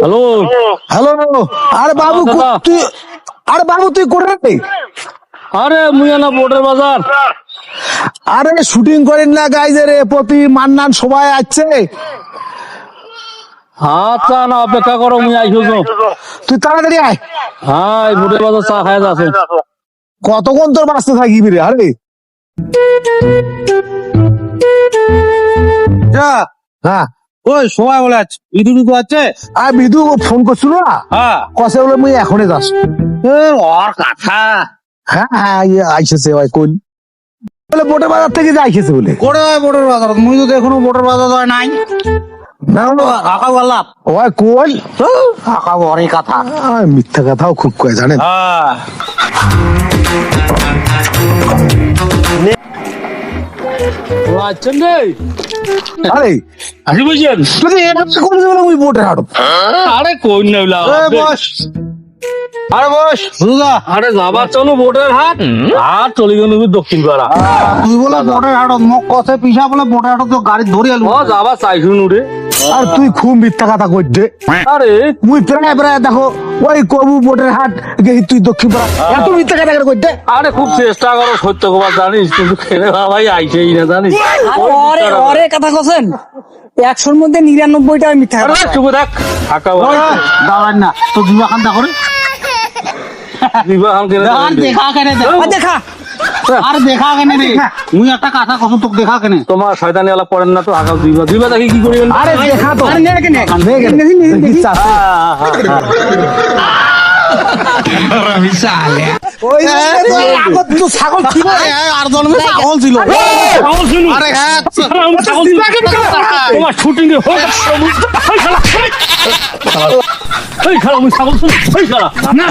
Hello hello. আরে বাবু তুই, আরে বাবু তুই করে, আরে মুইয়ানা বোর্ডের বাজার। আরে শুটিং করেন না গাইজের প্রতি মান্নান সবাই আছে। আচ্ছা না অপেক্ষা করো, মুই আইসো। তুই তাড়াতাড়ি আয়। হ্যাঁ এই বোর্ডের বাজার চা খাই আছে। কতক্ষণ তোর বাঁচতে থাকিবি রে? আরে হ্যাঁ, ওই সবাই বলে আছে বিধু বিধু আছে। আর বিধু ফোন করছিল না, হ্যাঁ কসে বলে মুই এখনই যাস। ওর কথা হ্যাঁ হ্যাঁ আইসেছে ভাই কোন বলে বোটের বাজার থেকে যে আইসেছে বলে। করে বোটের বাজার মুই তো এখনো বোটের বাজার হয় নাই। না কাকা বললাম ওই কোন কাকা বড়ই কথা। মিথ্যা কথাও খুব কয়ে জানেন। হ্যাঁ আছেন রে? আরে আসি বুঝছেন? তুই এটা কোন বলে মুই বোটে হাঁটো। আরে কই না বস, আরে বস বুঝলা। আরে যাবার চলো বোর্ডের হাট আর চলে গেল দক্ষিণ পাড়া। তুই বলে বোটের হাটত মোক কষে পিসা বলে বোটের হাটত তো গাড়ি ধরে আলু। ও যাবার চাইছু নুরে। আর তুই খুব মিথ্যা কথা কইতে। আরে মুই প্রায় প্রায় দেখো ওই কবু বোটের হাট তুই দক্ষিণ পাড়া এত মিথ্যা কথা কইতে। আরে খুব চেষ্টা করো সত্য কবার জানিস, কিন্তু খেলে ভাই আইসেই না জানিস। অরে কথা কছেন 100-র মধ্যে 99টা মিথ্যা আরে কথা। চুপ থাক, ফাঁকা দাঁড়ান না তো দিবা খান করে বিবাহ কেন দেখা কেনে দেখা আর দেখা কেনে রে মুই একটা কথা কসম তোকে দেখা কেনে। তোমার শয়তানি আলাপ করেন না তো, আগাও দিবা দেখি কি করিবেন। আরে দেখা তো আরে নে কেনে দেখি চাষ। ওই আগত তো ছাগল ছিল আর জন্মে ছাগল ছিল। আরে হ্যাঁ তোমার শুটিং এ হোক এই খারাপ মুই ছাগল শুনি এই খারাপ না